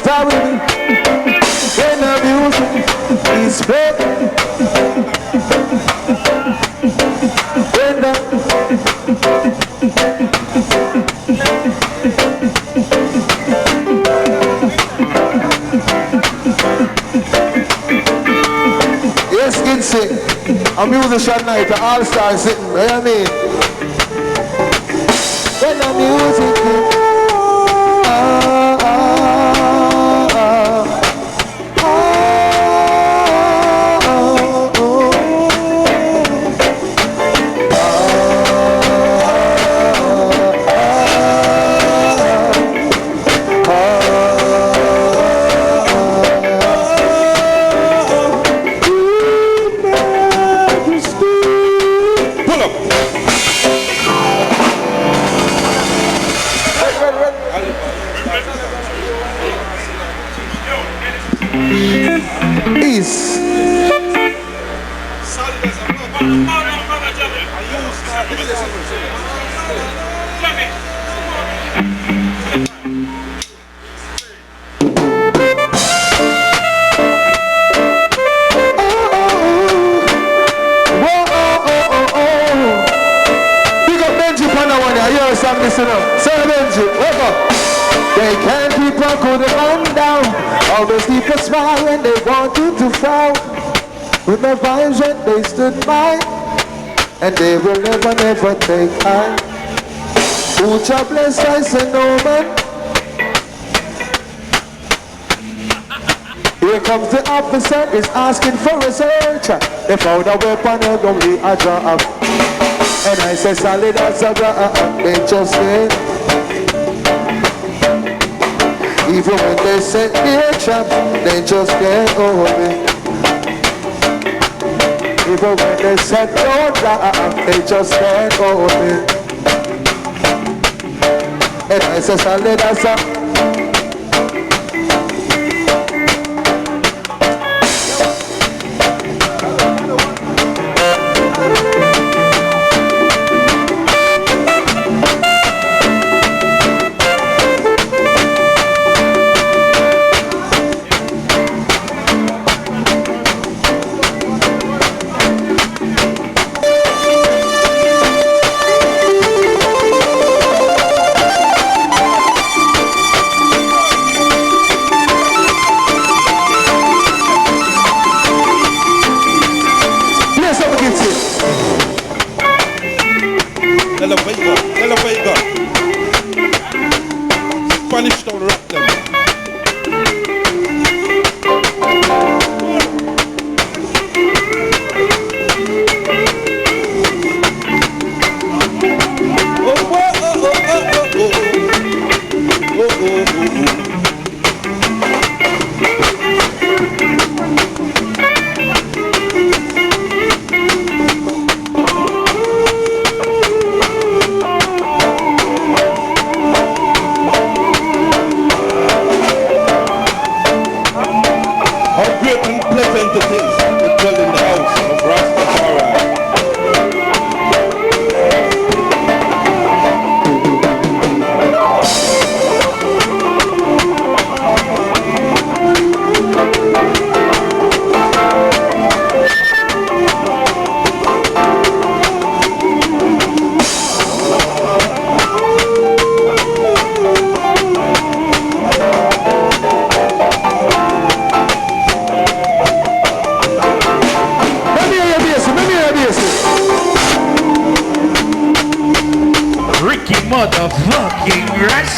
I will be. When the music is played. When the yes, Kinsey, a musician night, an all-star sitting, you know what I mean? When the music is they can't keep a good man down. Always keep a smile when they want you to frown. With the vibes when they stood by, and they will never, never take time. Who jobless, I say no man. Here comes the officer, is asking for a search. They found a weapon, they're going to a job. And I say solid as a ground, they just did. Even when they set me a trap, they just can't hold me. Even when they set no trap, they just can't hold me. And I say solid as a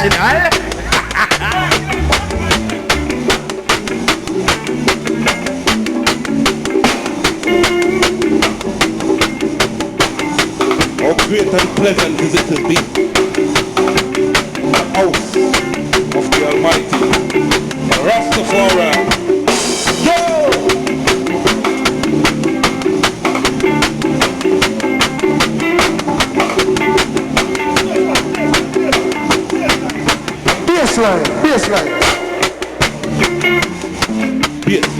International. How great and pleasant is it to be in the house of the Almighty Rastafari. Yo! Baseline, baseline. BSC.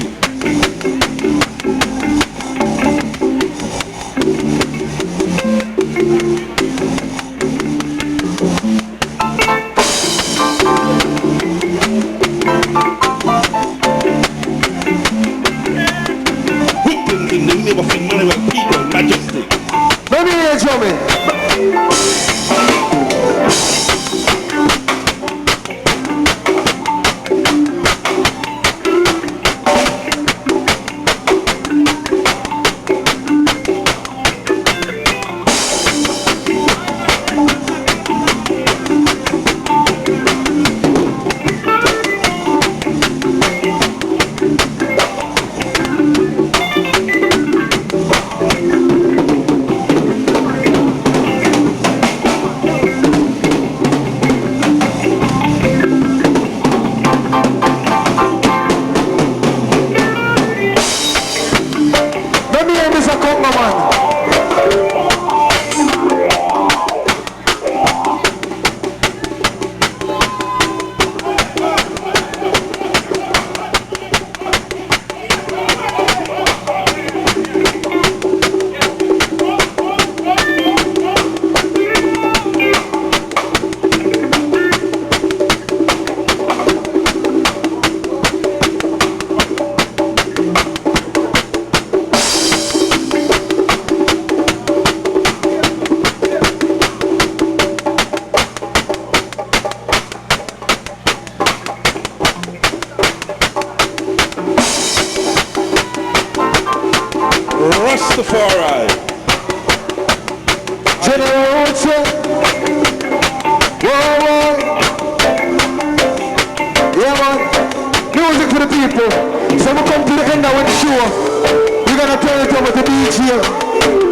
In the name of Emmanuel, people, majesty. Let me hear drumming. Rastafari. General check. Whoa, whoa. Yeah, man. Music for the people. So we come to the end of the show. We're gonna turn it over to DJ.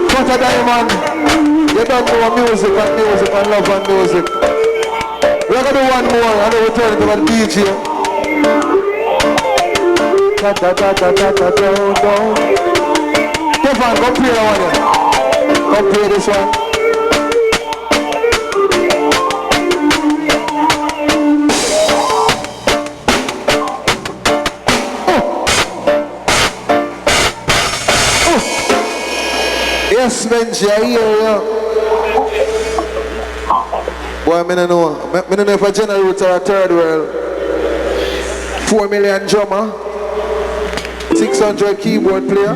Cut a diamond. You don't know music and love and music. We're gonna do one more and then we'll turn it over to DJ. Da da da da da da da da. Stefan, go play that one. Go play this one. Yes, Benji, I hear you. Boy, I don't know. I don't know if a general route or a third world. 4 million drummer. 600 keyboard player.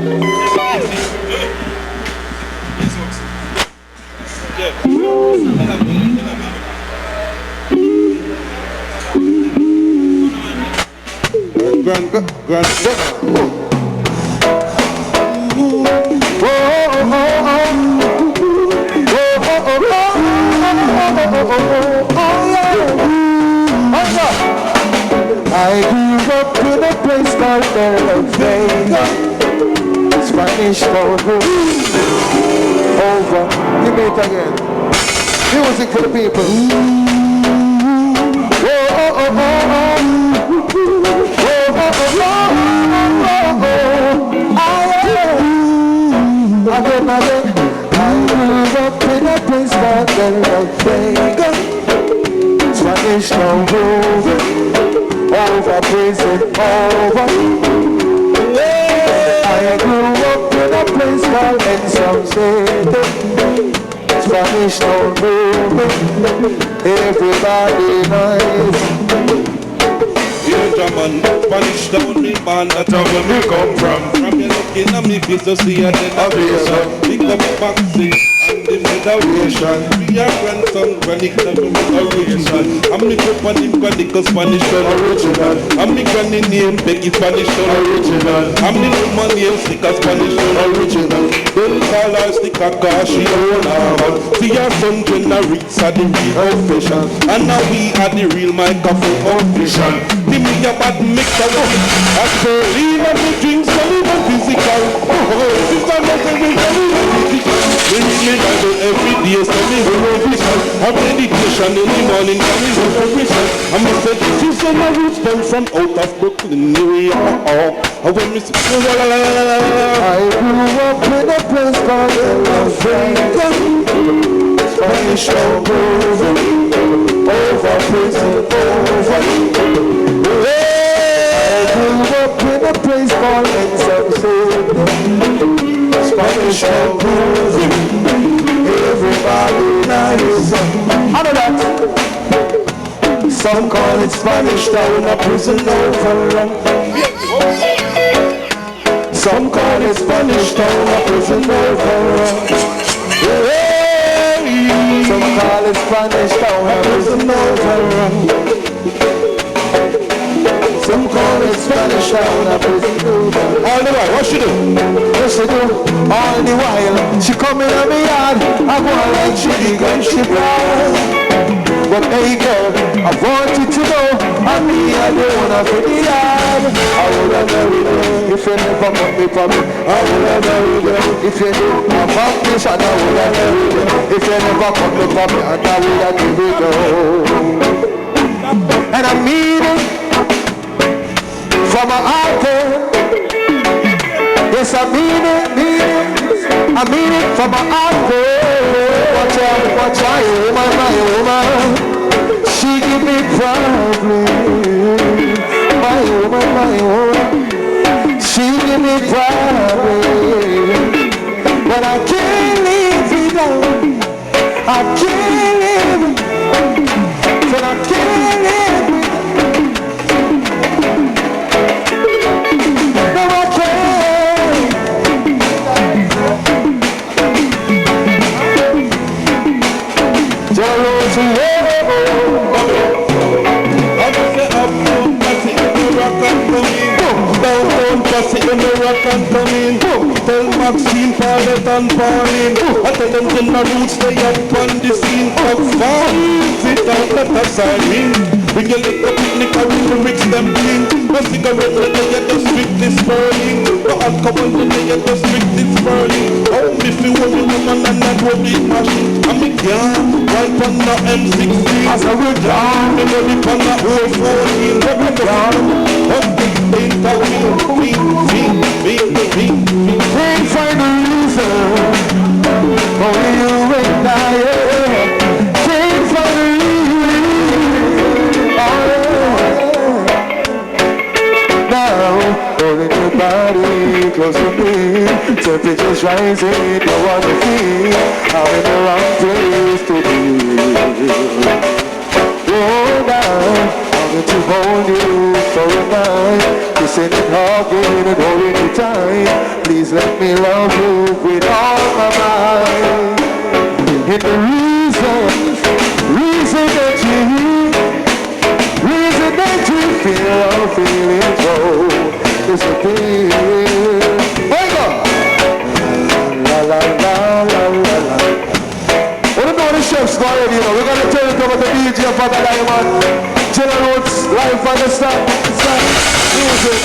Grand. I grew up in a place called Vega. Spanish town over. Give me it again. Music for the people. Again. I grew up in a place called Vega. Spanish town over prison, over. I grew up in a place called SANDZ. Spanish town moving, everybody nice. Yeah, German, Spanish town, me man, that's where me come from. From you looking at me face to see a dead of Big up Maxi and the federation. We are grandson, granny, original. I'm me go on him, granny, cause Spanish on original. I'm me granny name, Becky Spanish on original. I'm me woman name, sticker Spanish on original. Don't call her sticker, cause she own her. See your son, Jenna, Ritz are the real official. And now we are the real microphone official. Give me a bad mix of it. I say, lean and me drink, so even physical. Sister, nothing will tell me physical. We really Bible every day, so me official. I'm meditation in the morning, so me official. I'm a say, this is when my roots come from out of Brooklyn, New York. And when me say, I grew up in a place called Las Vegas. Spanish over prison, over. I grew up in a place called SANDZ. Spanish over. Everybody nice. I know that. Some call it Spanish Town, a prison overrun. Some call it Spanish Town, a prison overrun. Some call it Spanish Town, a prison overrun. Some call it Spanish Town, a prison overrun. all the while, what she do? What she do? All the while, she come in on me yard. I go like she big and she brown. But hey girl, I want you to know I'm me, I don't wanna for the yard. I would have married her if you never put me for me. I would have married her if you knew my foundation. I would have married her if you never put me for me. And I would have give it go. And I mean it from my heart there. Yes, I mean it, I mean it from my heart there. Watch out, my woman. She give me problems. My woman. She give me problems. But I can't leave it down. I can't live it. But I can't live it. No, I can't. Tell Maxine, Paulette and Pauline I tell them Jenna Roots stay up on the scene of fun. Sit down, let us siren. Bring your little picnic and we will mix them clean. No cigarette, let them get the strictly spurling. No alcohol, let them get the strictly spurling. Oh, if you want the woman and not what big machine. I'm a girl, right on the M16. As I will down, and then we on the whole 14. What we down? Oh, big Can't find a reason. Only you and I. Can't find a reason. Now, holding your body close to me. Temperature's rising, don't want to feel. I'm in the wrong place to be. Oh, now. To hold you for a night, kissing and hugging and holding you tight. Please let me love you with all my might. And the reason that you feel our feelings so disappear. Wake up! La la la la la la. We don't know the chef's not ready, you know. We're gonna turn it over to DJ Father Diamond. General Roots, live on the start, music.